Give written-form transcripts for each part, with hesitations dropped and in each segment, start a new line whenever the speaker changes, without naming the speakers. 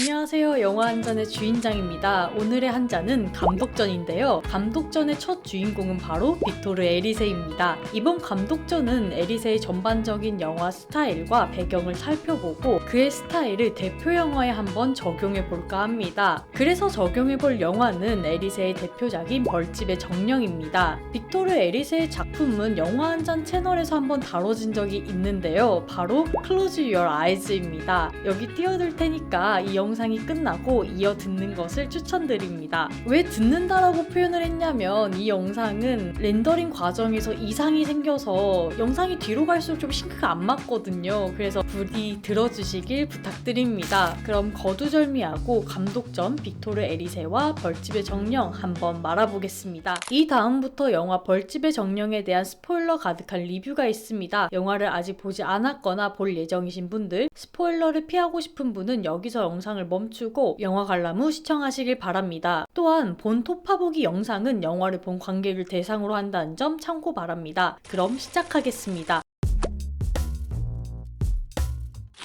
안녕하세요. 영화 한 잔의 주인장입니다. 오늘의 한 잔은 감독전인데요. 감독전의 첫 주인공은 바로 빅토르 에리세입니다. 이번 감독전은 에리세의 전반적인 영화 스타일과 배경을 살펴보고 그의 스타일을 대표 영화에 한번 적용해볼까 합니다. 그래서 적용해볼 영화는 에리세의 대표작인 벌집의 정령입니다. 빅토르 에리세의 작품은 영화 한 잔 채널에서 한번 다뤄진 적이 있는데요. 바로 Close Your Eyes입니다. 여기 띄워둘 테니까 이 영상이 끝나고 이어 듣는 것을 추천드립니다. 왜 듣는다라고 표현을 했냐면 이 영상은 렌더링 과정에서 이상이 생겨서 영상이 뒤로 갈수록 좀 싱크가 안 맞거든요. 그래서 부디 들어주시길 부탁드립니다. 그럼 거두절미하고 감독전 빅토르 에리세와 벌집의 정령 한번 말아보겠습니다. 이 다음부터 영화 벌집의 정령에 대한 스포일러 가득한 리뷰가 있습니다. 영화를 아직 보지 않았거나 볼 예정이신 분들, 스포일러를 피하고 싶은 분은 여기서 영상을 멈추고 영화 관람 후 시청하시길 바랍니다. 또한 본 토파보기 영상은 영화를 본 관객을 대상으로 한다는 점 참고 바랍니다. 그럼 시작하겠습니다.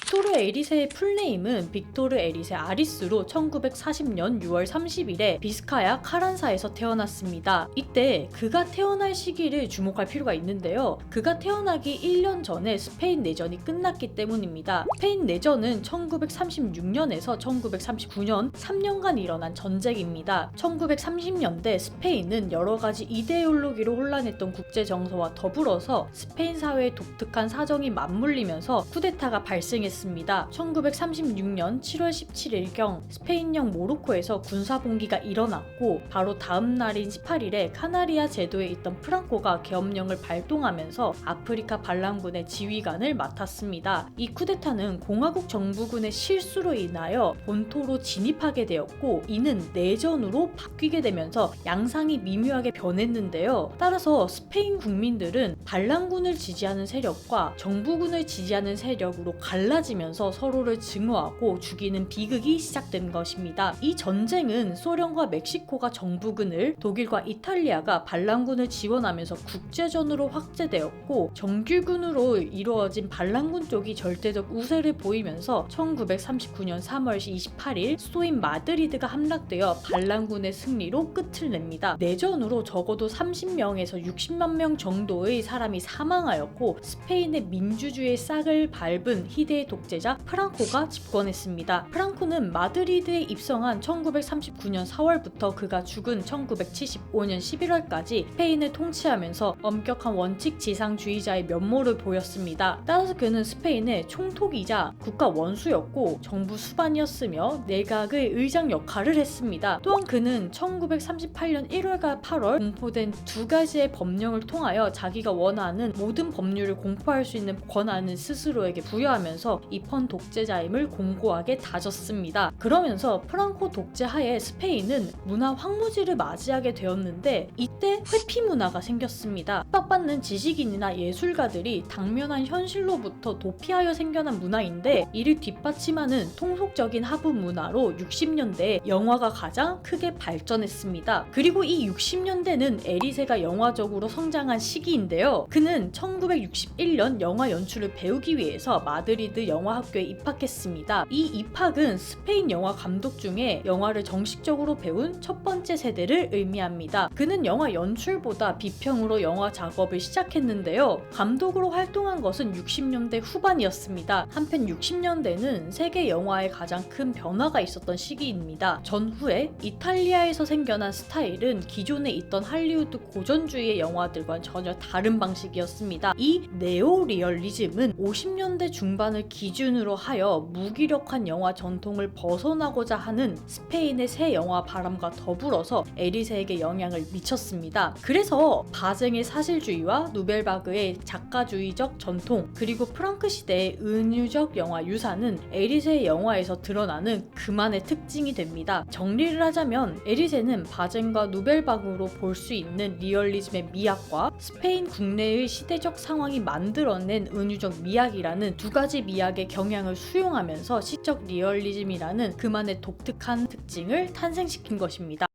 빅토르 에리세의 풀네임은 빅토르 에리세 아리스로 1940년 6월 30일에 비스카야 카란사에서 태어났습니다. 이때 그가 태어날 시기를 주목할 필요가 있는데요. 그가 태어나기 1년 전에 스페인 내전이 끝났기 때문입니다. 스페인 내전은 1936년에서 1939년 3년간 일어난 전쟁입니다. 1930년대 스페인은 여러가지 이데올로기로 혼란했던 국제정서와 더불어서 스페인 사회의 독특한 사정이 맞물리면서 쿠데타가 발생했습니다. 1936년 7월 17일경 스페인령 모로코에서 군사봉기가 일어났고 바로 다음 날인 18일에 카나리아 제도에 있던 프랑코가 계엄령을 발동하면서 아프리카 반란군의 지휘관을 맡았습니다. 이 쿠데타는 공화국 정부군의 실수로 인하여 본토로 진입하게 되었고 이는 내전으로 바뀌게 되면서 양상이 미묘하게 변했는데요. 따라서 스페인 국민들은 반란군을 지지하는 세력과 정부군을 지지하는 세력으로 갈라지면서 서로를 증오하고 죽이는 비극이 시작된 것입니다. 이 전쟁은 소련과 멕시코가 정부군을, 독일과 이탈리아가 반란군을 지원하면서 국제전으로 확대되었고 정규군으로 이루어진 반란군 쪽이 절대적 우세를 보이면서 1939년 3월 28일 수도인 마드리드가 함락되어 반란군의 승리로 끝을 냅니다. 내전으로 적어도 30명에서 60만 명 정도의 사람이 사망하였고 스페인의 민주주의의 싹을 밟은 희대의 독재자 프랑코가 집권했습니다. 프랑코는 마드리드에 입성한 1939년 4월부터 그가 죽은 1975년 11월까지 스페인을 통치하면서 엄격한 원칙 지상주의자의 면모를 보였습니다. 따라서 그는 스페인의 총독이자 국가 원수였고 정부 수반이었으며 내각의 의장 역할을 했습니다. 또한 그는 1938년 1월과 8월 공포된 두 가지의 법령을 통하여 자기가 원하는 모든 법률을 공포할 수 있는 권한을 스스로에게 부여하면서 입헌 독재자임을 공고하게 다졌습니다. 그러면서 프랑코 독재 하에 스페인은 문화 황무지를 맞이하게 되었는데 이때 회피 문화가 생겼습니다. 핍박받는 지식인이나 예술가들이 당면한 현실로부터 도피하여 생겨난 문화인데 이를 뒷받침하는 통속적인 하부 문화로 60년대에 영화가 가장 크게 발전했습니다. 그리고 이 60년대는 에리세가 영화적으로 성장한 시기인데요. 그는 1961년 영화 연출을 배우기 위해서 마드리드 영화학교에 입학했습니다. 이 입학은 스페인 영화 감독 중에 영화를 정식적으로 배운 첫 번째 세대를 의미합니다. 그는 영화 연출보다 비평으로 영화 작업을 시작했는데요. 감독으로 활동한 것은 60년대 후반이었습니다. 한편 60년대는 세계 영화에 가장 큰 변화가 있었던 시기입니다. 전후에 이탈리아에서 생겨난 스타일은 기존에 있던 할리우드 고전주의의 영화들과는 전혀 다른 방식이었습니다. 이 네오리얼리즘은 50년대 중반을 기준으로 하여 무기력한 영화 전통을 벗어나고자 하는 스페인의 새 영화 바람과 더불어서 에리세에게 영향을 미쳤습니다. 그래서 바쟁의 사실주의와 누벨바그의 작가주의적 전통 그리고 프랑크 시대의 은유적 영화 유사는 에리세의 영화에서 드러나는 그만의 특징이 됩니다. 정리를 하자면 에리세는 바쟁과 누벨바그로 볼 수 있는 리얼리즘의 미학과 스페인 국내의 시대적 상황이 만들어낸 은유적 미학이라는 두 가지 미학의 경향을 수용하면서 시적 리얼리즘이라는 그만의 독특한 특징을 탄생시킨 것입니다.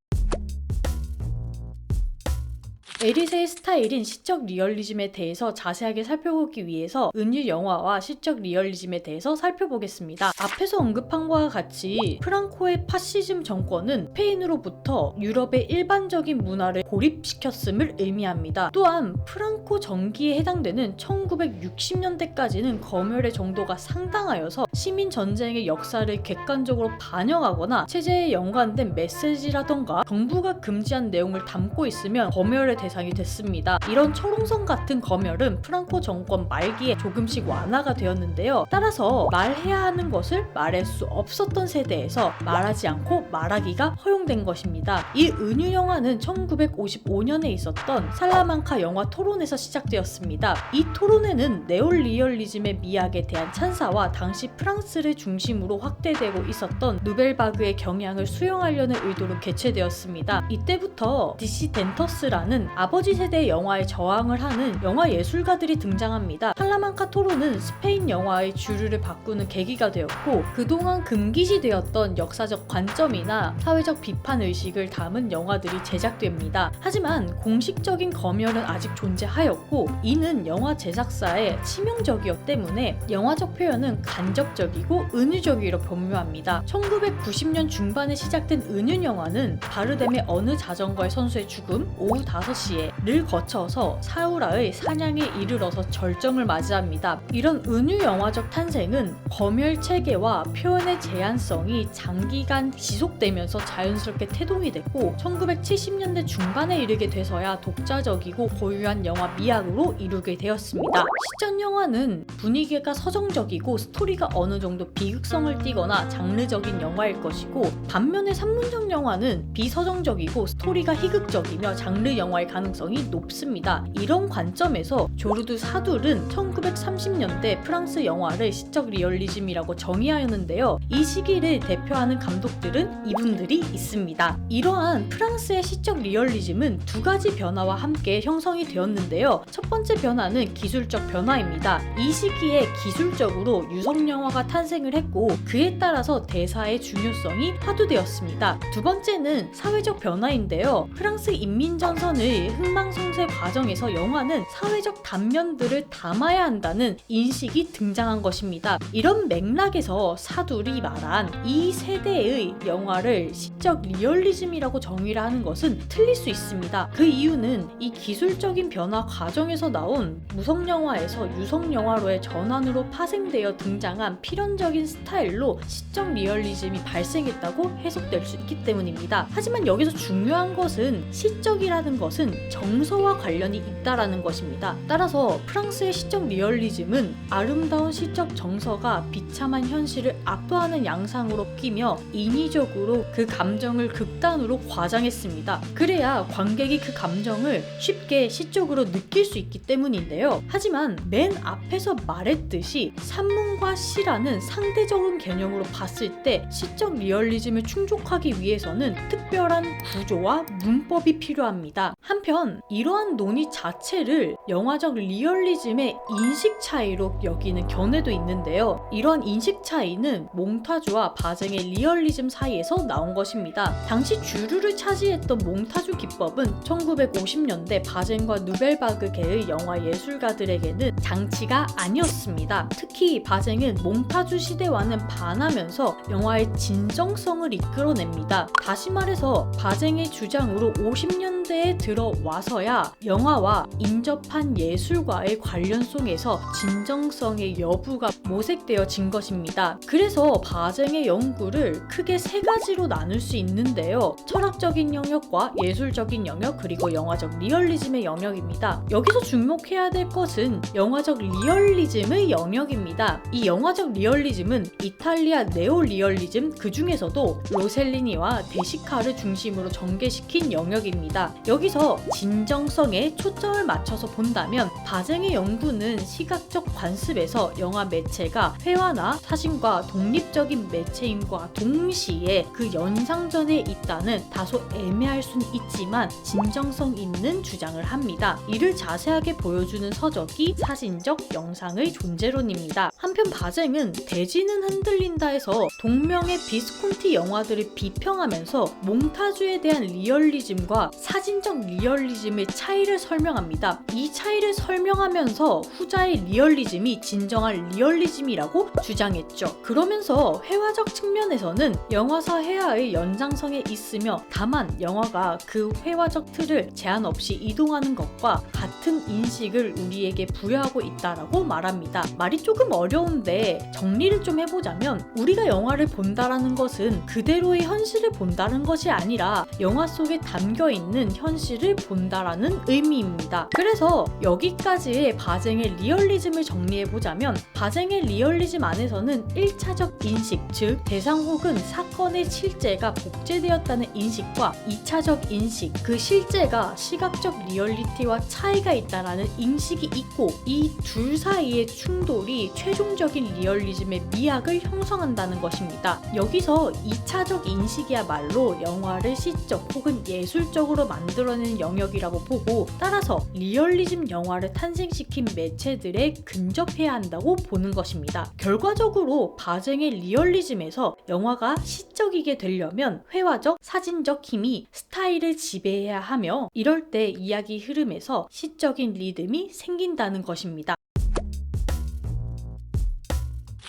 에리세의 스타일인 시적 리얼리즘에 대해서 자세하게 살펴보기 위해서 은유 영화와 시적 리얼리즘에 대해서 살펴보겠습니다. 앞에서 언급한 것과 같이 프랑코의 파시즘 정권은 스페인으로부터 유럽의 일반적인 문화를 고립시켰음을 의미합니다. 또한 프랑코 정기에 해당되는 1960년대까지는 검열의 정도가 상당하여서 시민 전쟁의 역사를 객관적으로 반영하거나 체제에 연관된 메시지라던가 정부가 금지한 내용을 담고 있으면 검열의 대상이 됐습니다. 이런 철옹성 같은 검열은 프랑코 정권 말기에 조금씩 완화가 되었는데요. 따라서 말해야 하는 것을 말할 수 없었던 세대에서 말하지 않고 말하기가 허용된 것입니다. 이 은유 영화는 1955년에 있었던 살라망카 영화 토론에서 시작되었습니다. 이 토론회는 네올리얼리즘의 미학에 대한 찬사와 당시 프랑스를 중심으로 확대되고 있었던 누벨바그의 경향을 수용하려는 의도로 개최되었습니다. 이때부터 디시덴터스라는 아버지 세대의 영화에 저항을 하는 영화 예술가들이 등장합니다. 살라망카 토론은 스페인 영화의 주류를 바꾸는 계기가 되었고 그동안 금기시되었던 역사적 관점이나 사회적 비판 의식을 담은 영화들이 제작됩니다. 하지만 공식적인 검열은 아직 존재하였고 이는 영화 제작사에 치명적이었기 때문에 영화적 표현은 간접적이고 은유적으로 변모합니다. 1990년 중반에 시작된 은유 영화는 바르뎀의 어느 자전거의 선수의 죽음, 오후 5시에를 거쳐서 사우라의 사냥에 이르러서 절정을 맞이합니다. 이런 은유 영화적 탄생은 검열 체계와 표현의 제한성이 장기간 지속되면서 자연스럽게 태동이 됐고 1970년대 중반에 이르게 돼서야 독자적이고 고유한 영화 미학으로 이루게 되었습니다. 시전 영화는 분위기가 서정적이고 스토리가 어느 정도 비극성을 띠거나 장르적인 영화일 것이고 반면에 산문적 영화는 비서정적이고 스토리가 희극적이며 장르 영화의 가능성이 높습니다. 이런 관점에서 조르드 사둘은 1930년대 프랑스 영화를 시적 리얼리즘이라고 정의하였는데요. 이 시기를 대표하는 감독들은 이분들이 있습니다. 이러한 프랑스의 시적 리얼리즘은 두 가지 변화와 함께 형성이 되었는데요. 첫 번째 변화는 기술적 변화입니다. 이 시기에 기술적으로 유성 영화가 탄생을 했고 그에 따라서 대사의 중요성이 화두되었습니다. 두 번째는 사회적 변화인데요. 프랑스 인민전선의 흥망성쇠 과정에서 영화는 사회적 단면들을 담아야 한다는 인식이 등장한 것입니다. 이런 맥락에서 사둘이 말한 이 세대의 영화를 시적 리얼리즘이라고 정의를 하는 것은 틀릴 수 있습니다. 그 이유는 이 기술적인 변화 과정에서 나온 무성 영화에서 유성 영화로의 전환으로 파생되어 등장한 필연적인 스타일로 시적 리얼리즘이 발생했다고 해석될 수 있기 때문입니다. 하지만 여기서 중요한 것은 시적이라는 것은 정서와 관련이 있다라는 것입니다. 따라서 프랑스의 시적 리얼리즘은 아름다운 시적 정서가 비참한 현실을 압도하는 양상으로 끼며 인위적으로 그 감정을 극단으로 과장했습니다. 그래야 관객이 그 감정을 쉽게 시적으로 느낄 수 있기 때문인데요. 하지만 맨 앞에서 말했듯이 산문과 시라는 상대적인 개념으로 봤을 때 시적 리얼리즘을 충족하기 위해서는 특별한 구조와 문법이 필요합니다. 한편 이러한 논의 자체를 영화적 리얼리즘의 인식 차이로 여기는 견해도 있는데요. 이러한 인식 차이는 몽타주와 바쟁의 리얼리즘 사이에서 나온 것입니다. 당시 주류를 차지했던 몽타주 기법은 1950년대 바쟁과 누벨바그계의 영화 예술가들에게는 장치가 아니었습니다. 특히 바쟁은 몽타주 시대와는 반하면서 영화의 진정성을 이끌어냅니다. 다시 말해서 바쟁의 주장으로 50년대에 들어와서야 영화와 인접한 예술과의 관련성에서 진정성의 여부가 모색되어진 것입니다. 그래서 바쟁의 연구를 크게 세 가지로 나눌 수 있는데요. 철학적인 영역과 예술적인 영역 그리고 영화적 리얼리즘의 영역입니다. 여기서 주목해야 될 것은 영화적 리얼리즘의 영역입니다. 이 영화적 리얼리즘은 이탈리아 네오리얼리즘 그 중에서도 로셀리니와 데시카를 중심으로 전개시킨 영역입니다. 여기서 진정성에 초점을 맞춰서 본다면 바쟁의 연구는 시각적 관습에서 영화 매체가 회화나 사진과 독립적인 매체인과 동시에 그 연상전에 있다는 다소 애매할 순 있지만 진정성 있는 주장을 합니다. 이를 자세하게 보여주는 서적이 사진적 영상의 존재론입니다. 한편 바쟁은 대지는 흔들린다에서 동명의 비스콘티 영화들을 비평하면서 몽타주에 대한 리얼리즘과 사진적 리얼리즘을 리얼리즘의 차이를 설명합니다. 이 차이를 설명하면서 후자의 리얼리즘이 진정한 리얼리즘이라고 주장했죠. 그러면서 회화적 측면에서는 영화사 회화의 연장성에 있으며 다만 영화가 그 회화적 틀을 제한 없이 이동하는 것과 같은 인식을 우리에게 부여하고 있다라고 말합니다. 말이 조금 어려운데 정리를 좀 해보자면 우리가 영화를 본다라는 것은 그대로의 현실을 본다는 것이 아니라 영화 속에 담겨있는 현실을 본다라는 의미입니다. 그래서 여기까지의 바쟁의 리얼리즘을 정리해보자면 바쟁의 리얼리즘 안에서는 1차적 인식, 즉 대상 혹은 사건의 실제가 복제되었다는 인식과 2차적 인식, 그 실제가 시각적 리얼리티와 차이가 있다는 인식이 있고 이 둘 사이의 충돌이 최종적인 리얼리즘의 미학을 형성한다는 것입니다. 여기서 2차적 인식이야말로 영화를 시적 혹은 예술적으로 만들어내는 영역이라고 보고 따라서 리얼리즘 영화를 탄생시킨 매체들에 근접해야 한다고 보는 것입니다. 결과적으로 바쟁의 리얼리즘에서 영화가 시적이게 되려면 회화적, 사진적 힘이 스타일을 지배해야 하며 이럴 때 이야기 흐름에서 시적인 리듬이 생긴다는 것입니다.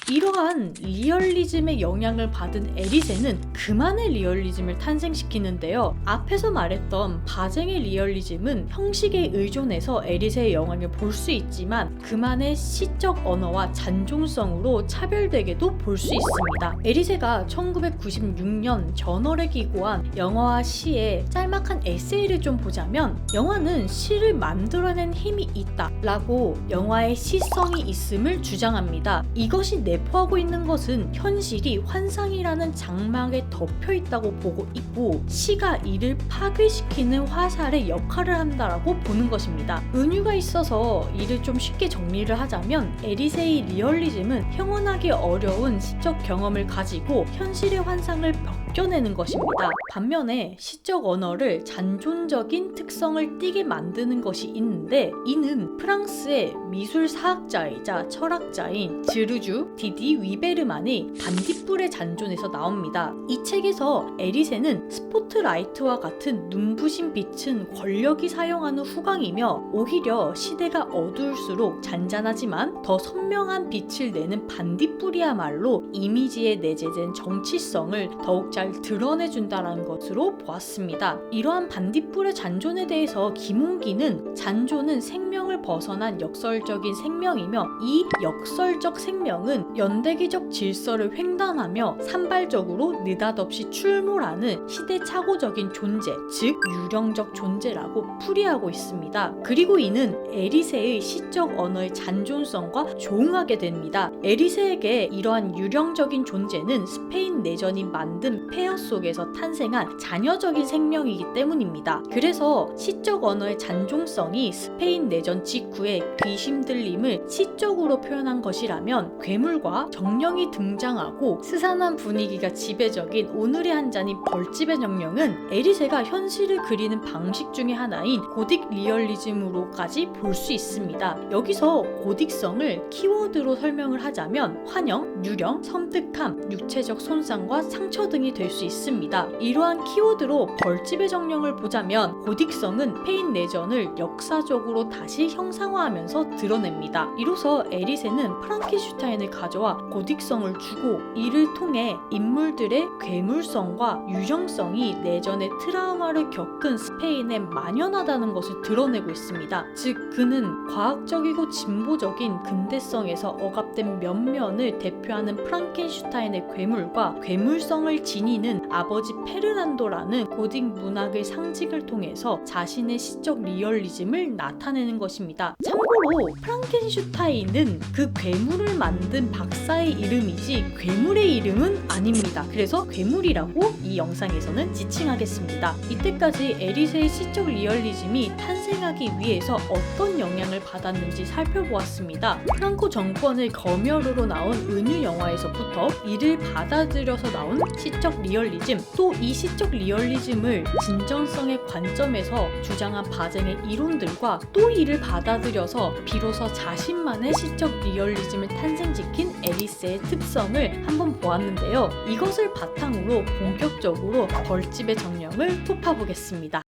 이러한 리얼리즘의 영향을 받은 에리세는 그만의 리얼리즘을 탄생시키는데요. 앞에서 말했던 바쟁의 리얼리즘은 형식에 의존해서 에리세의 영향을 볼 수 있지만 그만의 시적 언어와 잔존성으로 차별되게도 볼 수 있습니다. 에리세가 1996년 저널에 기고한 영화와 시의 짤막한 에세이를 좀 보자면 영화는 시를 만들어낸 힘이 있다 라고 영화의 시성이 있음을 주장합니다. 이것이 내포하고 있는 것은 현실이 환상이라는 장막에 덮여 있다고 보고 있고 시가 이를 파괴시키는 화살의 역할을 한다라고 보는 것입니다. 은유가 있어서 이를 좀 쉽게 정리를 하자면 에리세의 리얼리즘은 형언하기 어려운 시적 경험을 가지고 현실의 환상을 벗겨내는 것입니다. 반면에 시적 언어를 잔존적인 특성을 띠게 만드는 것이 있는데 이는 프랑스의 미술사학자이자 철학자인 즈르주 디디 위베르만의 반딧불의 잔존에서 나옵니다. 이 책에서 에리세는 스포트라이트와 같은 눈부신 빛은 권력이 사용하는 후광이며 오히려 시대가 어두울수록 잔잔하지만 더 선명한 빛을 내는 반딧불이야말로 이미지에 내재된 정치성을 더욱 잘 드러내준다는 것으로 보았습니다. 이러한 반딧불의 잔존에 대해서 김홍기는 잔존은 생명을 벗어난 역설적인 생명이며 이 역설적 생명은 연대기적 질서를 횡단하며 산발적으로 느닷없이 출몰하는 시대착오적인 존재, 즉 유령적 존재라고 풀이하고 있습니다. 그리고 이는 에리세의 시적 언어의 잔존성과 조응하게 됩니다. 에리세에게 이러한 유령적인 존재는 스페인 내전이 만든 폐허 속에서 탄생한 자녀적인 생명이기 때문입니다. 그래서 시적 언어의 잔존성이 스페인 내전 직후에 귀신 들림을 시적으로 표현한 것이라면 괴물과 정령이 등장하고 스산한 분위기가 지배적인 오늘의 한 잔인 벌집의 정령은 에리세가 현실을 그리는 방식 중의 하나인 고딕 리얼리즘으로까지 볼 수 있습니다. 여기서 고딕성을 키워드로 설명을 하자면 환영, 유령, 섬뜩함, 육체적 손상과 상처 등이 될 수 있습니다. 이러한 키워드로 벌집의 정령을 보자면 고딕성은 스페인 내전을 역사적으로 다시 형상화하면서 드러냅니다. 이로써 에리세는 프랑켄슈타인을 가져와 고딕성을 주고 이를 통해 인물들의 괴물성과 유령성이 내전의 트라우마를 겪은 스페인에 만연하다는 것을 드러내고 있습니다. 즉 그는 과학적이고 진보적인 근대성에서 억압된 면면을 대표하는 프랑켄슈타인의 괴물과 괴물성을 지니는 아버지 페르난도라는 고딕 문학의 상징을 통해서 자신의 시적 리얼리즘을 나타내는 것입니다. 참고로 프랑켄슈타인은 그 괴물을 만든 박사의 이름이지 괴물의 이름은 아닙니다. 그래서 괴물이라고 이 영상에서는 지칭하겠습니다. 이때까지 에리세의 시적 리얼리즘이 탄생하기 위해서 어떤 영향을 받았는지 살펴보았습니다. 프랑코 정권의 검열으로 나온 은유 영화에서부터 이를 받아들여서 나온 시적 리얼리즘, 또 이 시적 리얼리즘을 진정성의 관점에서 주장한 바쟁의 이론들과 또 이를 받아들여서 비로소 자신만의 시적 리얼리즘을 탄생시킨 에리세의 특성을 한번 보았는데요. 이것을 바탕으로 본격적으로 벌집의 정령을 톱파보겠습니다.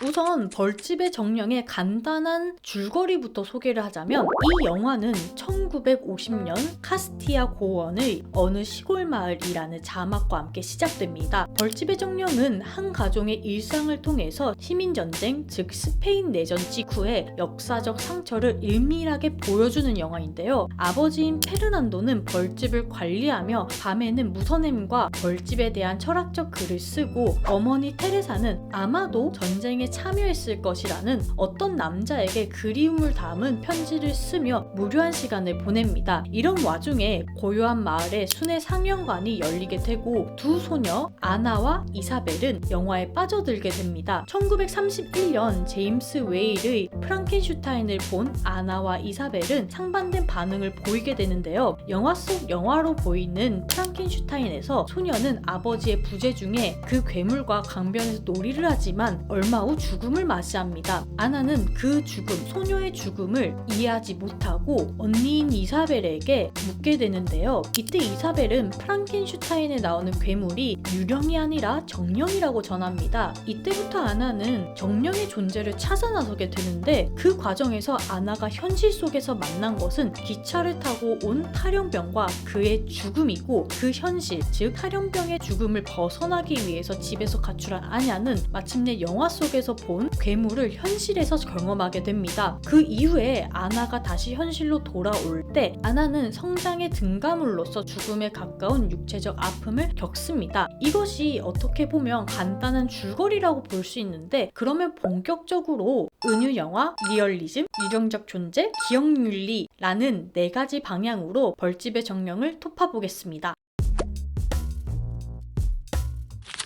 우선 벌집의 정령의 간단한 줄거리부터 소개를 하자면, 이 영화는 1950년 카스티아 고원의 어느 시골 마을이라는 자막과 함께 시작됩니다. 벌집의 정령은 한 가족의 일상을 통해서 시민전쟁, 즉 스페인 내전 직후의 역사적 상처를 일밀하게 보여주는 영화인데요. 아버지인 페르난도는 벌집을 관리하며 밤에는 무선햄과 벌집에 대한 철학적 글을 쓰고, 어머니 테레사는 아마도 전쟁에 참여했을 것이라는 어떤 남자에게 그리움을 담은 편지를 쓰며 무료한 시간을 보냅니다. 이런 와중에 고요한 마을에 순회 상영관이 열리게 되고, 두 소녀 아나와 이사벨은 영화에 빠져들게 됩니다. 1931년 제임스 웨일의 프랑켄슈타인을 본 아나와 이사벨은 상반된 반응을 보이게 되는데요. 영화 속 영화로 보이는 프랑켄슈타인에서 소녀는 아버지의 부재 중에 그 괴물과 강변에서 놀이를 하지만 얼마 후 죽음을 맞이합니다. 아나는 그 죽음, 소녀의 죽음을 이해하지 못하고 언니인 이사벨에게 묻게 되는데요. 이때 이사벨은 프랑켄슈타인에 나오는 괴물이 유령이 아니라 정령이라고 전합니다. 이때부터 아나는 정령의 존재를 찾아 나서게 되는데, 그 과정에서 아나가 현실 속에서 만난 것은 기차를 타고 온 탈영병과 그의 죽음이고, 그 현실, 즉 탈영병의 죽음을 벗어나기 위해서 집에서 가출한 아냐는 마침내 영화 속에서 본 괴물을 현실에서 경험하게 됩니다. 그 이후에 아나가 다시 현실로 돌아올 때 아나는 성장의 등가물로서 죽음에 가까운 육체적 아픔을 겪습니다. 이것이 어떻게 보면 간단한 줄거리라고 볼 수 있는데, 그러면 본격적으로 은유 영화, 리얼리즘, 유령적 존재, 기억윤리라는 4가지 방향으로 벌집의 정령을 톱파보겠습니다.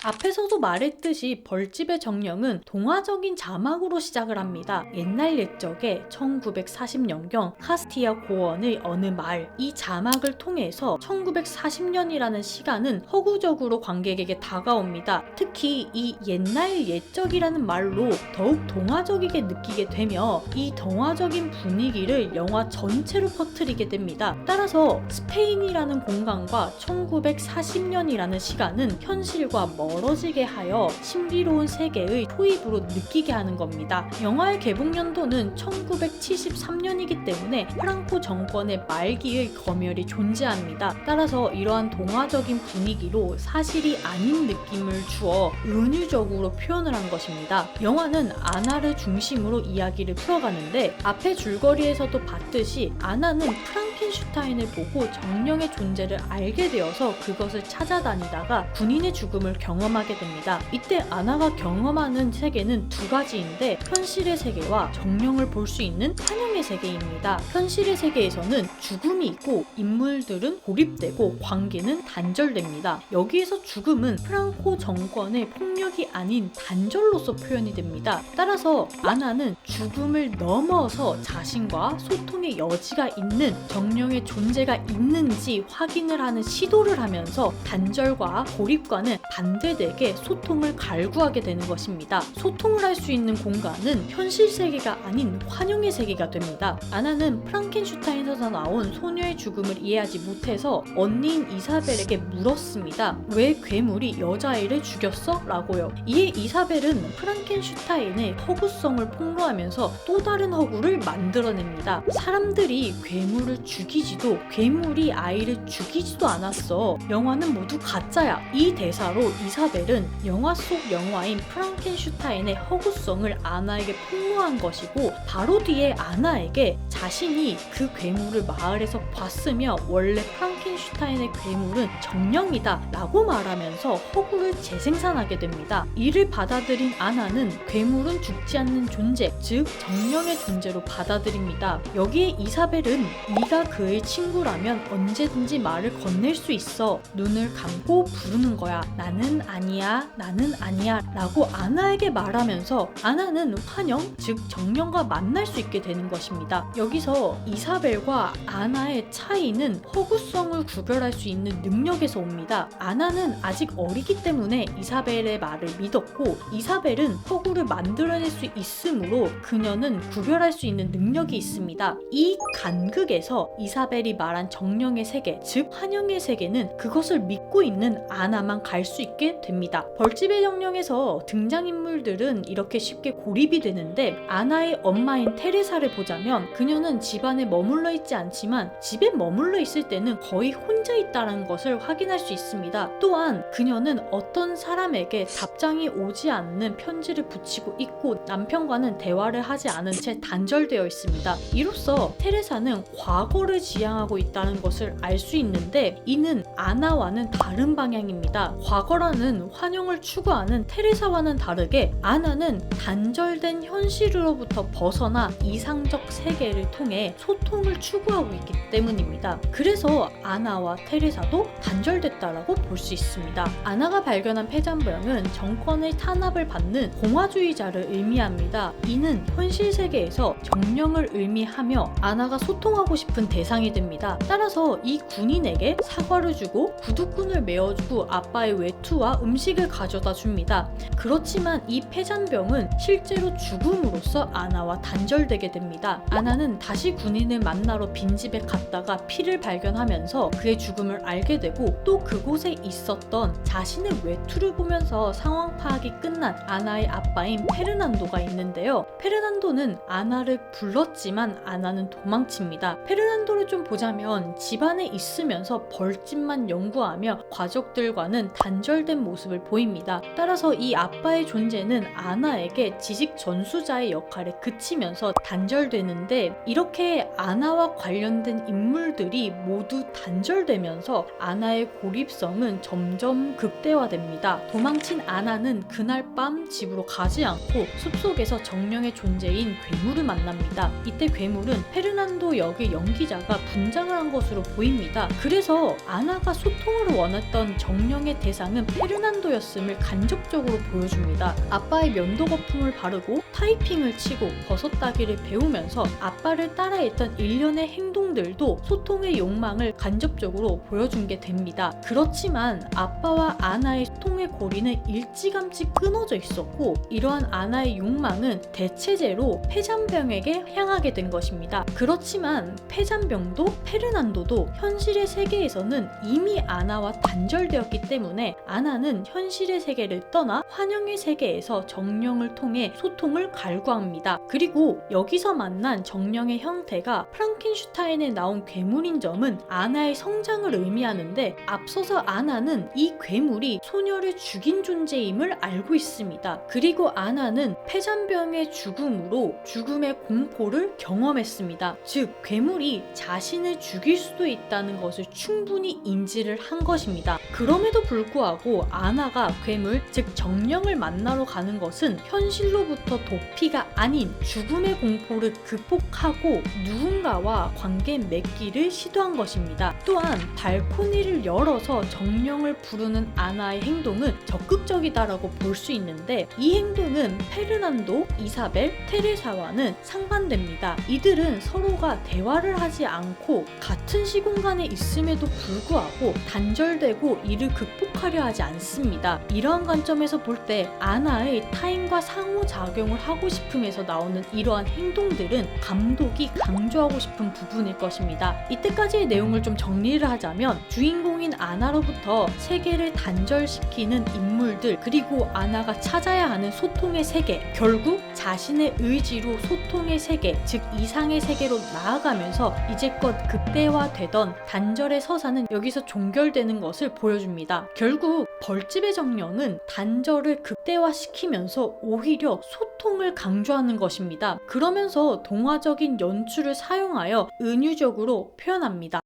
앞에서도 말했듯이 벌집의 정령은 동화적인 자막으로 시작을 합니다. 옛날 옛적에 1940년경 카스티아 고원의 어느 마을, 이 자막을 통해서 1940년이라는 시간은 허구적으로 관객에게 다가옵니다. 특히 이 옛날 옛적이라는 말로 더욱 동화적이게 느끼게 되며, 이 동화적인 분위기를 영화 전체로 퍼뜨리게 됩니다. 따라서 스페인이라는 공간과 1940년이라는 시간은 현실과 멀어지게 하여 신비로운 세계의 초입으로 느끼게 하는 겁니다. 영화의 개봉 연도는 1973년이기 때문에 프랑코 정권의 말기의 검열이 존재합니다. 따라서 이러한 동화적인 분위기로 사실이 아닌 느낌을 주어 은유적으로 표현을 한 것입니다. 영화는 아나를 중심으로 이야기를 풀어가는데, 앞의 줄거리에서도 봤듯이 아나는 프랑켄슈타인을 보고 정령의 존재를 알게 되어서 그것을 찾아다니다가 군인의 죽음을 경험하게 됩니다. 이때 아나가 경험하는 세계는 2가지인데, 현실의 세계와 정령을 볼 수 있는 환영의 세계입니다. 현실의 세계에서는 죽음이 있고 인물들은 고립되고 관계는 단절됩니다. 여기에서 죽음은 프랑코 정권의 폭력이 아닌 단절로서 표현이 됩니다. 따라서 아나는 죽음을 넘어서 자신과 소통의 여지가 있는 정령의 존재가 있는지 확인을 하는 시도를 하면서 단절과 고립과는 반대되게 소통을 갈구하게 되는 것입니다. 소통을 할 수 있는 공간은 현실 세계가 아닌 환영의 세계가 됩니다. 아나는 프랑켄슈타인에서 나온 소녀의 죽음을 이해하지 못해서 언니인 이사벨에게 물었습니다. 왜 괴물이 여자아이를 죽였어? 라고요. 이에 이사벨은 프랑켄슈타인의 허구성을 폭로하면서 또 다른 허구를 만들어냅니다. 사람들이 괴물을 죽이지도 괴물이 아이를 죽이지도 않았어. 영화는 모두 가짜야. 이 대사로 이사벨은 영화 속 영화인 프랑켄슈타인의 허구성을 아나에게 폭로한 것이고, 바로 뒤에 아나에게 자신이 그 괴물을 마을에서 봤으며 원래 프랑켄슈타인의 괴물은 정령이다 라고 말하면서 허구를 재생산하게 됩니다. 이를 받아들인 아나는 괴물은 죽지 않는 존재, 즉 정령의 존재로 받아들입니다. 여기에 이사벨은 네가 그의 친구라면 언제든지 말을 건넬 수 있어. 눈을 감고 부르는 거야. 나는 아니야, 나는 아니야 라고 아나에게 말하면서 아나는 환영, 즉 정령과 만날 수 있게 되는 것입니다. 여기서 이사벨과 아나의 차이는 허구성을 구별할 수 있는 능력에서 옵니다. 아나는 아직 어리기 때문에 이사벨의 말을 믿었고, 이사벨은 허구를 만들어낼 수 있으므로 그녀는 구별할 수 있는 능력이 있습니다. 이 간극에서 이사벨이 말한 정령의 세계, 즉 환영의 세계는 그것을 믿고 있는 아나만 갈 수 있게 됩니다. 벌집의 정령에서 등장인물들은 이렇게 쉽게 고립이 되는데, 아나의 엄마인 테레사를 보자면 그녀는 집안에 머물러 있지 않지만 집에 머물러 있을 때는 거의 혼자 있다는 것을 확인할 수 있습니다. 또한 그녀는 어떤 사람에게 답장이 오지 않는 편지를 붙이고 있고 남편과는 대화를 하지 않은 채 단절되어 있습니다. 이로써 테레사는 과거를 지향하고 있다는 것을 알 수 있는데, 이는 아나와는 다른 방향입니다. 과거라는 환영을 추구하는 테레사와는 다르게 아나는 단절된 현실로부터 벗어나 이상적 세계를 통해 소통을 추구하고 있기 때문입니다. 그래서 아나와 테레사도 단절됐다라고 볼 수 있습니다. 아나가 발견한 폐잔병은 정권의 탄압을 받는 공화주의자를 의미합니다. 이는 현실 세계에서 정령을 의미하며 아나가 소통하고 싶은 대상이 됩니다. 따라서 이 군인에게 사과를 주고 구두끈을 메어주고 아빠의 외투와 음식을 가져다 줍니다. 그렇지만 이 폐잔병은 실제로 죽음으로써 아나와 단절되게 됩니다. 아나는 다시 군인을 만나러 빈집에 갔다가 피를 발견하면서 그의 죽음을 알게 되고, 또 그곳에 있었던 자신의 외투를 보면서 상황 파악이 끝난 아나의 아빠인 페르난도가 있는데요. 페르난도는 아나를 불렀지만 아나는 도망칩니다. 페르난도를 좀 보자면 집안에 있으면서 벌집만 연구하며 가족들과는 단절된 모습을 보입니다. 따라서 이 아빠의 존재는 아나에게 지식 전수자의 역할에 그치면서 단절되는데, 이렇게 아나와 관련된 인물들이 모두 단절되면서 아나의 고립성은 점점 극대화됩니다. 도망친 아나는 그날 밤 집으로 가지 않고 숲속에서 정령의 존재인 괴물을 만납니다. 이때 괴물은 페르난도 역의 연기자가 분장을 한 것으로 보입니다. 그래서 아나가 소통을 원했던 정령의 대상은 페르난도였음을 간접적으로 보여줍니다. 아빠의 면도 거품을 바르고 타이핑을 치고 버섯 따기를 배우면서 아빠를 따라했던 일련의 행동들도 소통의 욕망을 간접적으로 보여준 게 됩니다. 그렇지만 아빠와 아나의 소통의 고리는 일찌감치 끊어져 있었고, 이러한 아나의 욕망은 대체제로 폐잔병에게 향하게 된 것입니다. 그렇지만 폐잔병도 페르난도도 현실의 세계에서는 이미 아나와 단절되었기 때문에 아나는 현실의 세계를 떠나 환영의 세계에서 정령을 통해 소통을 갈구합니다. 그리고 여기서 만난 정령의 형태가 프랑켄슈타인에 나온 괴물인 점은 아나의 성장을 의미하는데, 앞서서 아나는 이 괴물이 소녀를 죽인 존재임을 알고 있습니다. 그리고 아나는 폐잔병의 죽음으로 죽음의 공포를 경험했습니다. 즉 괴물이 자신을 죽일 수도 있다는 것을 충분히 인지를 한 것입니다. 그럼에도 불구하고 아나가 괴물, 즉 정령을 만나러 가는 것은 현실로부터 도피가 아닌 죽음의 공포를 극복하고 누군가와 관계 맺기를 시도한 것입니다. 또한 발코니를 열어서 정령을 부르는 아나의 행동은 적극적이다라고 볼 수 있는데, 이 행동은 페르난도, 이사벨, 테레사와는 상반됩니다. 이들은 서로가 대화를 하지 않고 같은 시공간에 있음에도 불구하고 단절되고 이를 극복하려 하지 않습니다. 이러한 관점에서 볼 때 아나의 타인과 상호작용을 하고 싶음에서 나오는 이러한 행동들은 감독이 강조하고 싶은 부분일 것입니다. 이때까지의 내용을 좀 정리를 하자면, 주인공인 아나로부터 세계를 단절시키는 인물들, 그리고 아나가 찾아야 하는 소통의 세계, 결국 자신의 의지로 소통의 세계, 즉 이상의 세계로 나아가면서 이제껏 극대화되던 단절의 서사는 여기서 종결되는 것을 보여줍니다. 결국 벌집의 정령은 단절을 극대화시키면서 오히려 소통을 강조하는 것입니다. 그러면서 동화적인 연출을 사용하여 은유적으로 표현합니다.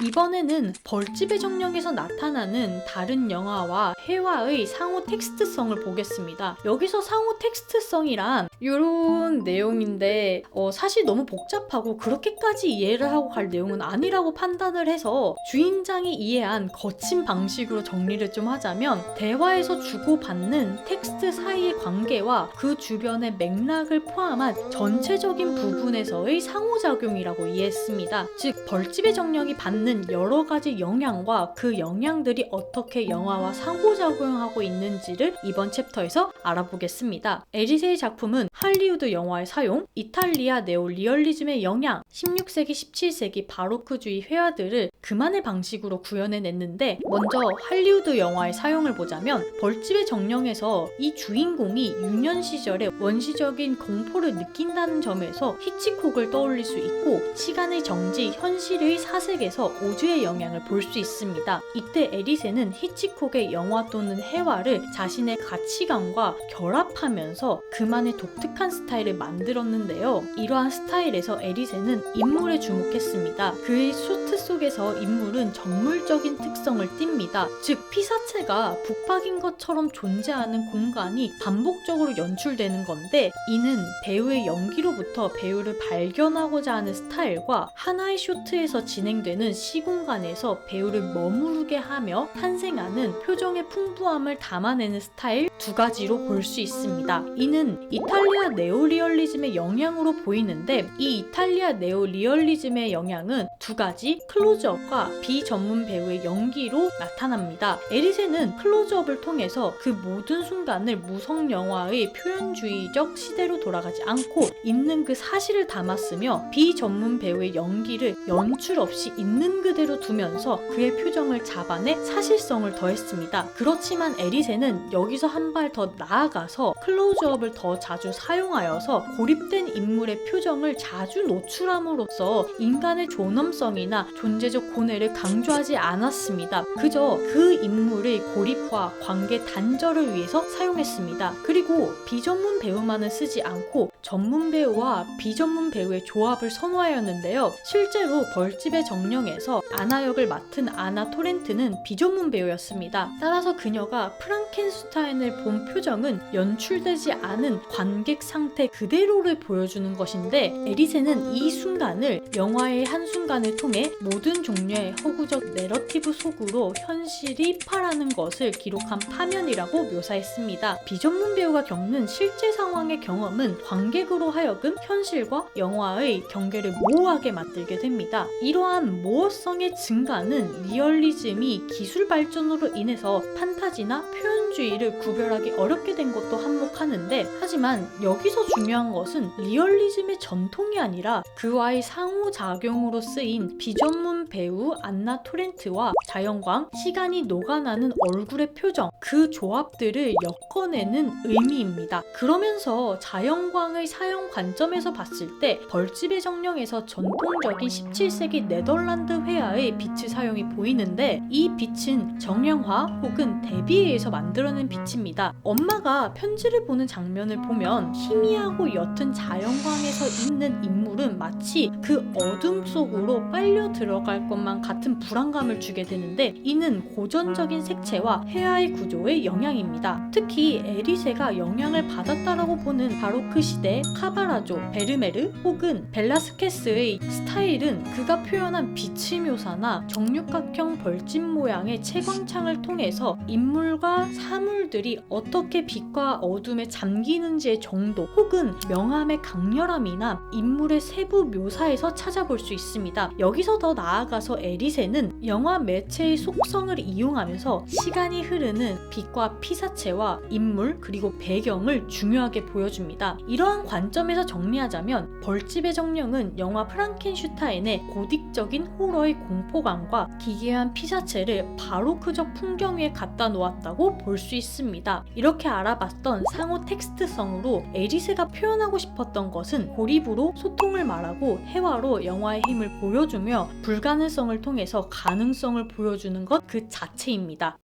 이번에는 벌집의 정령에서 나타나는 다른 영화와 회화의 상호 텍스트성을 보겠습니다. 여기서 상호 텍스트성이란 이런 내용인데 사실 너무 복잡하고 그렇게까지 이해를 하고 갈 내용은 아니라고 판단을 해서 주인장이 이해한 거친 방식으로 정리를 좀 하자면, 대화에서 주고받는 텍스트 사이의 관계와 그 주변의 맥락을 포함한 전체적인 부분에서의 상호작용이라고 이해했습니다. 즉 벌집의 정령이 받는 받는 여러 가지 영향과 그 영향들이 어떻게 영화와 상호작용하고 있는지를 이번 챕터에서 알아보겠습니다. 에리세의 작품은 할리우드 영화의 사용, 이탈리아 네오리얼리즘의 영향, 16세기, 17세기 바로크주의 회화들을 그만의 방식으로 구현해냈는데, 먼저 할리우드 영화의 사용을 보자면 벌집의 정령에서 이 주인공이 유년 시절에 원시적인 공포를 느낀다는 점에서 히치콕을 떠올릴 수 있고, 시간의 정지, 현실의 사색에서 오즈의 영향을 볼 수 있습니다. 이때 에리세는 히치콕의 영화 또는 해화를 자신의 가치관과 결합하면서 그만의 독특한 스타일을 만들었는데요. 이러한 스타일에서 에리세는 인물에 주목했습니다. 그의 수트 속에서 인물은 정물적인 특성을 띱니다. 즉 피사체가 북박인 것처럼 존재하는 공간이 반복적으로 연출되는 건데, 이는 배우의 연기로부터 배우를 발견하고자 하는 스타일과 하나의 쇼트에서 진행되는 시공간에서 배우를 머무르게 하며 탄생하는 표정의 풍부함을 담아내는 스타일 두 가지로 볼 수 있습니다. 이는 이탈리아 네오리얼리즘의 영향으로 보이는데, 이 이탈리아 네오리얼리즘의 영향은 두 가지 클로즈업과 비전문 배우의 연기로 나타납니다. 에리세는 클로즈업을 통해서 그 모든 순간을 무성 영화의 표현주의적 시대로 돌아가지 않고 있는 그 사실을 담았으며, 비전문 배우의 연기를 연출 없이 있는 그대로 두면서 그의 표정을 잡아내 사실성을 더했습니다. 그렇지만 에리세는 여기서 한 발 더 나아가서 클로즈업을 더 자주 사용하여서 고립된 인물의 표정을 자주 노출함으로써 인간의 존엄성이나 존재적 고뇌를 강조하지 않았습니다. 그저 그 인물의 고립과 관계 단절을 위해서 사용했습니다. 그리고 비전문 배우만은 쓰지 않고 전문 배우와 비전문 배우의 조합을 선호하였는데요. 실제로 벌집의 정령에서 아나 역을 맡은 아나 토렌트는 비전문 배우였습니다. 따라서 그녀가 프랑켄슈타인을 본 표정은 연출되지 않은 관객 상태 그대로를 보여주는 것인데, 에리세는 이 순간을 영화의 한순간을 통해 모든 종류의 허구적 내러티브 속으로 현실이 파라는 것을 기록한 파면이라고 묘사했습니다. 비전문 배우가 겪는 실제 상황의 경험은 관객으로 하여금 현실과 영화의 경계를 모호하게 만들게 됩니다. 이러한 모호성의 증가는 리얼리즘이 기술 발전으로 인해서 판타지나 표현주의를 구별하기 어렵게 된 것도 한몫하는데, 하지만 여기서 중요한 것은 리얼리즘의 전통이 아니라 그와의 상호작용으로 쓰인 비전문 배우 안나 토렌트와 자연광, 시간이 녹아나는 얼굴의 표정, 그 조합들을 엮어내는 의미입니다. 그러면서 자연광의 사용 관점에서 봤을 때 벌집의 정령에서 전통적인 17세기 네덜란드 회화의 빛의 사용이 보이는데, 이 빛은 정형화 혹은 대비에서 만들어낸 빛입니다. 엄마가 편지를 보는 장면을 보면 희미하고 옅은 자연광에서 있는 인물은 마치 그 어둠 속으로 빨려 들어갈 것만 같은 불안감을 주게 되는데, 이는 고전적인 색채와 회화의 구조의 영향입니다. 특히 에리세가 영향을 받았다라고 보는 바로크 시대 카바라조, 베르메르 혹은 벨라스케스의 스타일은 그가 표현한 빛의 묘사나 정육각형 벌집 모양의 채광창을 통해서 인물과 사물들이 어떻게 빛과 어둠에 잠기는지의 정도 혹은 명암의 강렬함이나 인물의 세부 묘사에서 찾아볼 수 있습니다. 여기서 더 나아가서 에리세는 영화 매체의 속성을 이용하면서 시간이 흐르는 빛과 피사체와 인물 그리고 배경을 중요하게 보여줍니다. 이러한 관점에서 정리하자면 벌집의 정령은 영화 프랑켄슈타인의 고딕적인 호러의 공포감과 기괴한 피사체를 바로크적 풍경 위에 갖다 놓았다고 볼 수 있습니다. 이렇게 알아봤던 상호 텍스트성으로 에리세가 표현하고 싶었던 것은 고립으로 소통을 말하고 해화로 영화의 힘을 보여주며 불가능성을 통해서 가능성을 보여주는 것 그 자체입니다.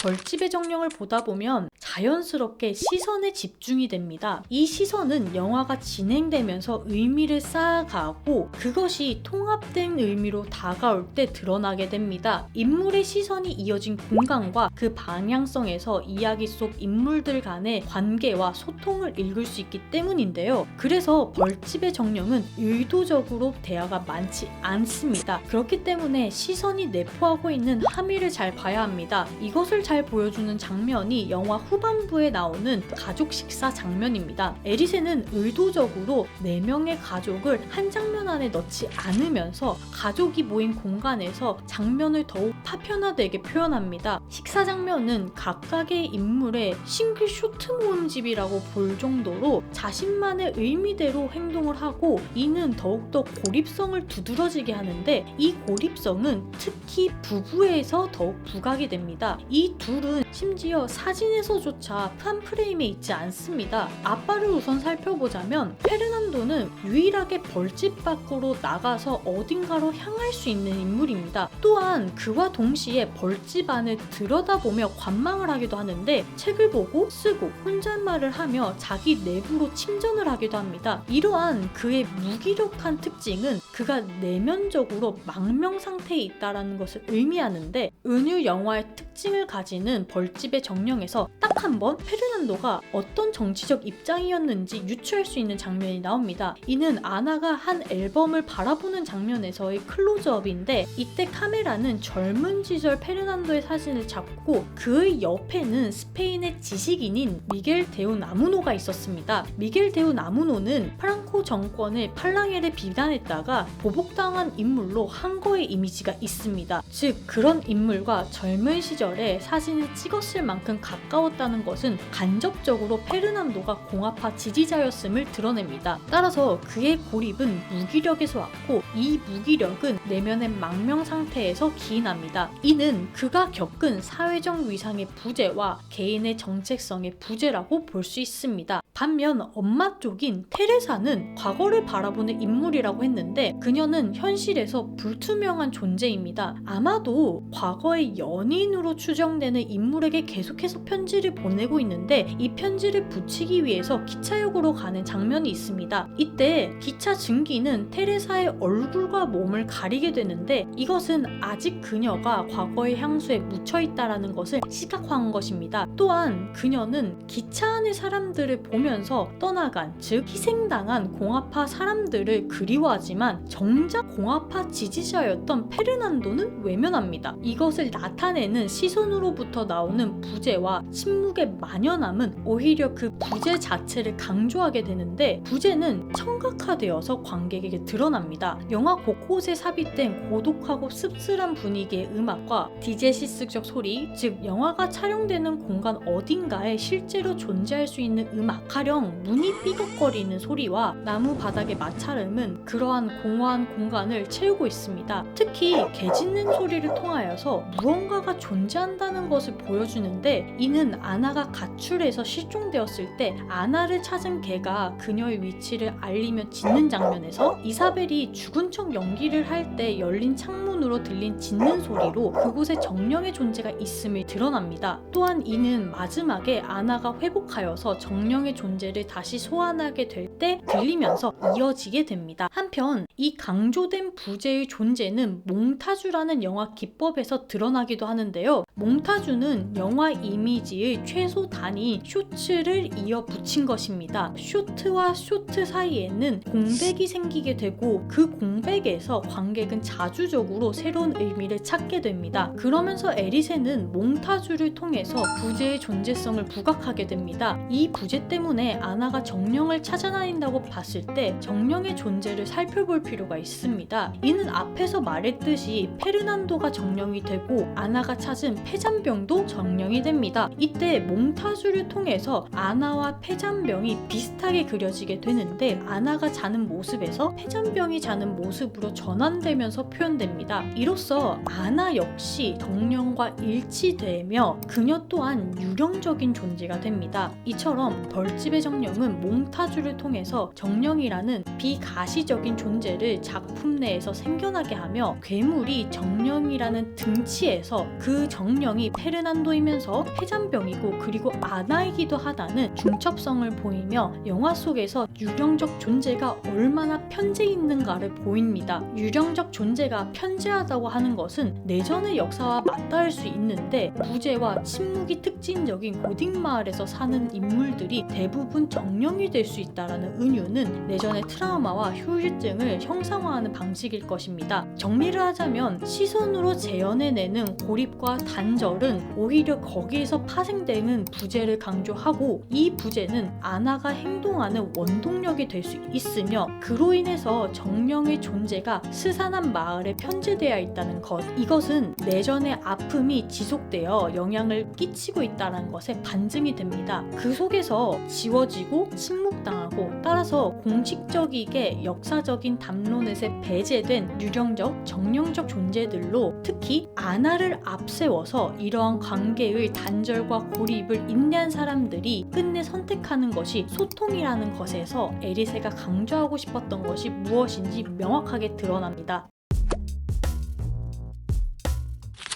벌집의 정령을 보다 보면 자연스럽게 시선에 집중이 됩니다. 이 시선은 영화가 진행되면서 의미를 쌓아가고 그것이 통합된 의미로 다가올 때 드러나게 됩니다. 인물의 시선이 이어진 공간과 그 방향성에서 이야기 속 인물들 간의 관계와 소통을 읽을 수 있기 때문인데요. 그래서 벌집의 정령은 의도적으로 대화가 많지 않습니다. 그렇기 때문에 시선이 내포하고 있는 함의를 잘 봐야 합니다. 이것을 잘 보여주는 장면이 영화 후반 후반부에 나오는 가족 식사 장면입니다. 에리세는 의도적으로 4명의 가족을 한 장면 안에 넣지 않으면서 가족이 모인 공간에서 장면을 더욱 파편화되게 표현합니다. 식사 장면은 각각의 인물의 싱글 쇼트 모음집이라고 볼 정도로 자신만의 의미대로 행동을 하고, 이는 더욱더 고립성을 두드러지게 하는데, 이 고립성은 특히 부부에서 더욱 부각이 됩니다. 이 둘은 심지어 사진에서조차 한 프레임에 있지 않습니다. 아빠를 우선 살펴보자면 페르난도는 유일하게 벌집 밖으로 나가서 어딘가로 향할 수 있는 인물입니다. 또한 그와 동시에 벌집 안을 들여다보며 관망을 하기도 하는데, 책을 보고 쓰고 혼잣말을 하며 자기 내부로 침전을 하기도 합니다. 이러한 그의 무기력한 특징은 그가 내면적으로 망명 상태에 있다는 것을 의미하는데, 은유 영화의 특징을 가지는 벌집의 정령에서 딱 한 번 페르난도가 어떤 정치적 입장이었는지 유추할 수 있는 장면이 나옵니다. 이는 아나가 한 앨범을 바라보는 장면에서의 클로즈업인데, 이때 카메라는 젊은 시절 페르난도의 사진을 잡고 그의 옆에는 스페인의 지식인인 미겔 데우 나무노가 있었습니다. 미겔 데우 나무노는 프랑코 정권의 팔랑에를 비난했다가 보복당한 인물로 한거의 이미지가 있습니다. 즉 그런 인물과 젊은 시절에 사진을 찍었을 만큼 가까웠다는 것은 간접적으로 페르난도가 공화파 지지자였음을 드러냅니다. 따라서 그의 고립은 무기력에서 왔고, 이 무기력은 내면의 망명 상태에서 기인합니다. 이는 그가 겪은 사회적 위상의 부재와 개인의 정체성의 부재라고 볼 수 있습니다. 반면 엄마 쪽인 테레사는 과거를 바라보는 인물이라고 했는데, 그녀는 현실에서 불투명한 존재입니다. 아마도 과거의 연인으로 추정되는 인물에게 계속해서 편지를 보내고 있는데, 이 편지를 붙이기 위해서 기차역으로 가는 장면이 있습니다. 이때 기차 증기는 테레사의 얼굴과 몸을 가리게 되는데, 이것은 아직 그녀가 과거의 향수에 묻혀있다는 것을 시각화한 것입니다. 또한 그녀는 기차 안의 사람들을 보면서 떠나간, 즉 희생당한 공화파 사람들을 그리워하지만 정작 공화파 지지자였던 페르난도는 외면합니다. 이것을 나타내는 시선으로부터 나오는 부재와 침묵의 만연함은 오히려 그 부재 자체를 강조하게 되는데, 부재는 청각화되어서 관객에게 드러납니다. 영화 곳곳에 삽입된 고독하고 씁쓸한 분위기의 음악과 디제시스적 소리, 즉 영화가 촬영되는 공간 어딘가에 실제로 존재할 수 있는 음악, 가령 문이 삐걱거리는 소리와 나무 바닥의 마찰음은 그러한 공허한 공간을 채우고 있습니다. 특히 개 짖는 소리를 통하여서 무언가가 존재한다는 것을 보여주는데, 이는 아나가 가출해서 실종되었을 때 아나를 찾은 개가 그녀의 위치를 알리며 짖는 장면에서 이사벨이 죽은 척 연기를 할 때 열린 창문으로 들린 짖는 소리로 그곳에 정령의 존재가 있음을 드러납니다. 또한 이는 마지막에 아나가 회복하여서 정령의 존재를 다시 소환하게 될 때 들리면서 이어지게 됩니다. 한편 이 강조된 부재의 존재는 몽타주라는 영화 기법에서 드러나기도 하는데요. 몽타주는 영화 이미지의 최소 단위 쇼츠를 이어 붙인 것입니다. 쇼트와 쇼트 사이에는 공백이 생기게 되고, 그 공백에서 관객은 자주적으로 새로운 의미를 찾게 됩니다. 그러면서 에리세는 몽타주를 통해서 부재의 존재성을 부각하게 됩니다. 이 부재 때문에 아나가 정령을 찾아다닌다고 봤을 때 정령의 존재를 살펴볼 필요가 있습니다. 이는 앞에서 말했듯이 페르난도가 정령이 되고 아나가 찾은 폐잔병도 정령이 됩니다. 이때 몽타주를 통해서 아나와 폐잔병이 비슷하게 그려지게 되는데, 아나가 자는 모습에서 폐잔병이 자는 모습으로 전환되면서 표현됩니다. 이로써 아나 역시 정령과 일치되며 그녀 또한 유령적인 존재가 됩니다. 이처럼 벌집의 정령은 몽타주를 통해서 정령이라는 비가시적인 존재를 작품 내에서 생겨나게 하며, 괴물이 정령이라는 등치에서 그 정령이 페르난도이면서 폐잔병이고 그리고 아나이기도 하다는 중첩성을 보이며 영화 속에서 유령적 존재가 얼마나 편재 있는가를 보입니다. 유령적 존재가 편재하다고 하는 것은 내전의 역사와 맞닿을 수 있는데, 부재와 침묵이 특징적인 고딕 마을에서 사는 인물들이 대부분 정령이 될 수 있다는 은유는 내전의 트라우마와 후유증을 형상화하는 방식일 것입니다. 정리를 하자면 시선으로 재현해내는 고립과 단절은 오히려 거기에서 파생되는 부재를 강조하고, 이 부재는 아나가 행동하는 원동력이 될 수 있으며 그로 인해서 정령의 존재가 스산한 마을에 편제되어 있다는 것, 이것은 내전의 아픔이 지속되어 영향을 끼치고 있다는 것에 반증이 됩니다. 그 속에서 지워지고 침묵당하고, 따라서 공식적이게 역사적인 담론에서 배제된 유령적, 정령적 존재들로 특히 아나를 앞세워서 이러한 관계의 단절과 고립을 인내한 사람들이 끝내 선택하는 것이 소통이라는 것에서 에리세가 강조하고 싶었던 것이 무엇인지 명확하게 드러납니다.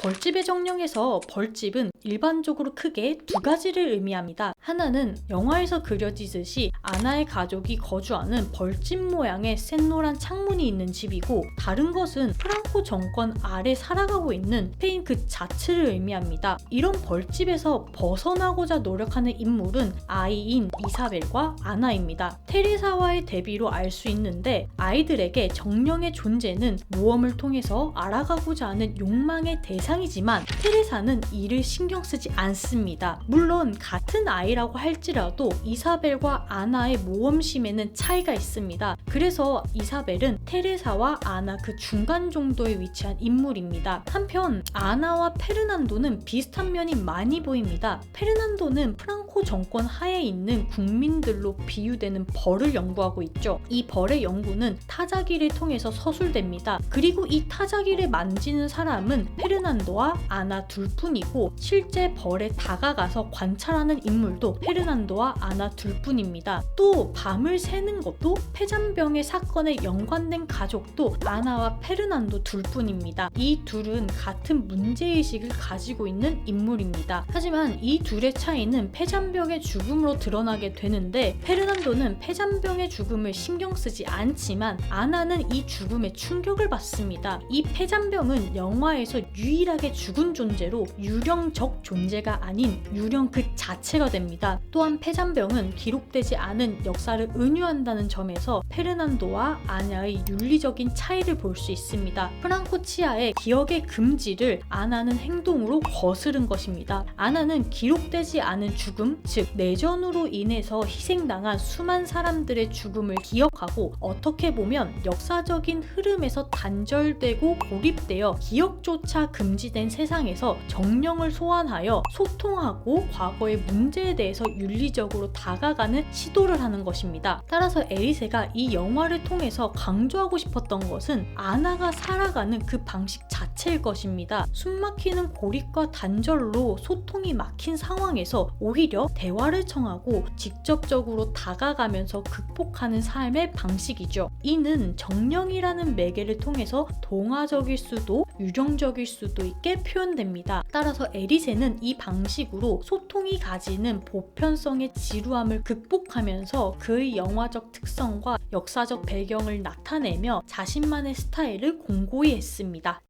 벌집의 정령에서 벌집은 일반적으로 크게 두 가지를 의미합니다. 하나는 영화에서 그려지듯이 아나의 가족이 거주하는 벌집 모양의 샛노란 창문이 있는 집이고, 다른 것은 프랑코 정권 아래 살아가고 있는 스페인 그 자체를 의미합니다. 이런 벌집에서 벗어나고자 노력하는 인물은 아이인 이사벨과 아나입니다. 테레사와의 대비로 알 수 있는데, 아이들에게 정령의 존재는 모험을 통해서 알아가고자 하는 욕망의 대상이지만 테레사는 이를 신경 쓰지 않습니다. 물론 같은 아이라고 할지라도 이사벨과 아나의 모험심에는 차이가 있습니다. 그래서 이사벨은 테레사와 아나 그 중간 정도에 위치한 인물입니다. 한편 아나와 페르난도는 비슷한 면이 많이 보입니다. 페르난도는 프랑코 정권 하에 있는 국민들로 비유되는 벌을 연구하고 있죠. 이 벌의 연구는 타자기를 통해서 서술됩니다. 그리고 이 타자기를 만지는 사람은 페르난도와 아나 둘뿐이고, 실제 벌에 다가가서 관찰하는 인물도 페르난도와 아나 둘뿐입니다. 또 밤을 새는 것도, 폐잔병의 사건에 연관된 가족도 아나와 페르난도 둘뿐입니다. 이 둘은 같은 문제의식을 가지고 있는 인물입니다. 하지만 이 둘의 차이는 폐잔병의 죽음으로 드러나게 되는데, 페르난도는 폐잔병의 죽음을 신경 쓰지 않지만 아나는 이 죽음에 충격을 받습니다. 이 폐잔병은 영화에서 유일하게 죽은 존재로 유령적 존재가 아닌 유령 그 자체가 됩니다. 또한 폐잔병은 기록되지 않은 역사를 은유한다는 점에서 페르난도와 아나의 윤리적인 차이를 볼 수 있습니다. 프랑코 치하의 기억의 금지를 아나는 행동으로 거스른 것입니다. 아나는 기록되지 않은 죽음, 즉 내전으로 인해서 희생당한 수많은 사람들의 죽음을 기억하고, 어떻게 보면 역사적인 흐름에서 단절되고 고립되어 기억조차 금지된 세상에서 정령을 소환하여 소통하고 과거의 문제에 대해서 윤리적으로 다가가는 시도를 하는 것입니다. 따라서 에리세가 이 영화를 통해서 강조하고 싶었던 것은 아나가 살아가는 그 방식 자체일 것입니다. 숨막히는 고립과 단절로 소통이 막힌 상황에서 오히려 대화를 청하고 직접적으로 다가가면서 극복하는 삶의 방식이죠. 이는 정령이라는 매개를 통해서 동화적일 수도 유령적일 수도 있게 표현됩니다. 따라서 에리세는 이 방식으로 소통이 가지는 보편성의 지루함을 극복하면서 그의 영화적 특성과 역사적 배경을 나타내며 자신만의 스타일을 공고히 했습니다.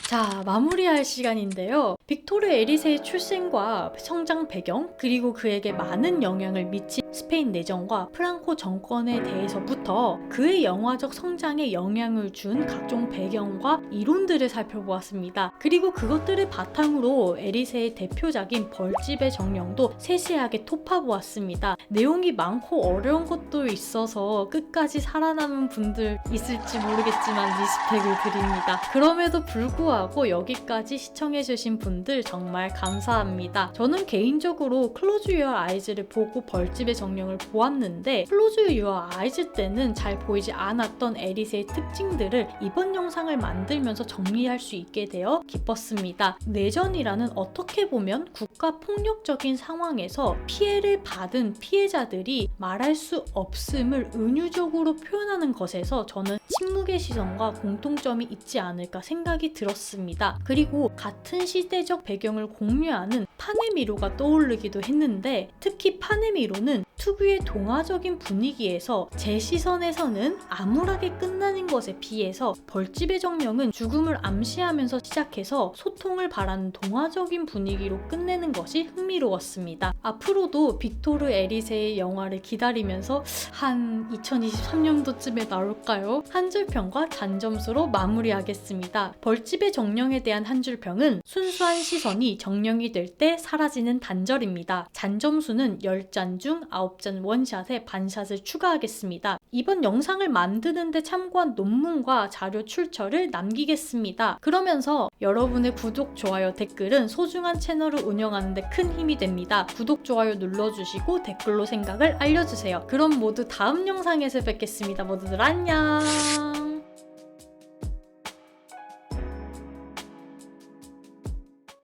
자, 마무리할 시간인데요. 빅토르 에리세의 출생과 성장 배경, 그리고 그에게 많은 영향을 미친 스페인 내전과 프랑코 정권에 대해서부터 그의 영화적 성장에 영향을 준 각종 배경과 이론들을 살펴보았습니다. 그리고 그것들을 바탕으로 에리세의 대표작인 벌집의 정령도 세세하게 톱파보았습니다. 내용이 많고 어려운 것도 있어서 끝까지 살아남은 분들 있을지 모르겠지만 리스펙을 드립니다. 그럼에도 불구하고 여기까지 시청해주신 분들 정말 감사합니다. 저는 개인적으로 클로즈 유어 아이즈를 보고 벌집의 정령을 보았는데, 클로즈 유어 아이즈 때는 잘 보이지 않았던 에리세의 특징들을 이번 영상을 만들면서 정리할 수 있게 되어 기뻤습니다. 내전이라는 어떻게 보면 국가 폭력적인 상황에서 피해를 받은 피해자들이 말할 수 없음을 은유적으로 표현하는 것에서 저는 침묵의 시선과 공통점이 있지 않을까 생각이 들었습니다. 그리고 같은 시대적 배경을 공유하는 파네미로가 떠오르기도 했는데, 특히 파네미로는 특유의 동화적인 분위기에서 제 시선에서는 암울하게 끝나는 것에 비해서 벌집의 정령은 죽음을 암시하면서 시작해서 소통을 바라는 동화적인 분위기로 끝내는 것이 흥미로웠습니다. 앞으로도 빅토르 에리세의 영화를 기다리면서 한 2023년도쯤에 나올까요? 한 줄 평과 단점수로 마무리하겠습니다. 벌집의 정령에 대한 한 줄 평은 순수한 시선이 정령이 될 때 사라지는 단절입니다. 잔점수는 10잔 중 9잔 원샷에 반샷을 추가하겠습니다. 이번 영상을 만드는데 참고한 논문과 자료 출처를 남기겠습니다. 그러면서 여러분의 구독, 좋아요, 댓글은 소중한 채널을 운영하는 데 큰 힘이 됩니다. 구독, 좋아요 눌러주시고 댓글로 생각을 알려주세요. 그럼 모두 다음 영상에서 뵙겠습니다. 모두들 안녕.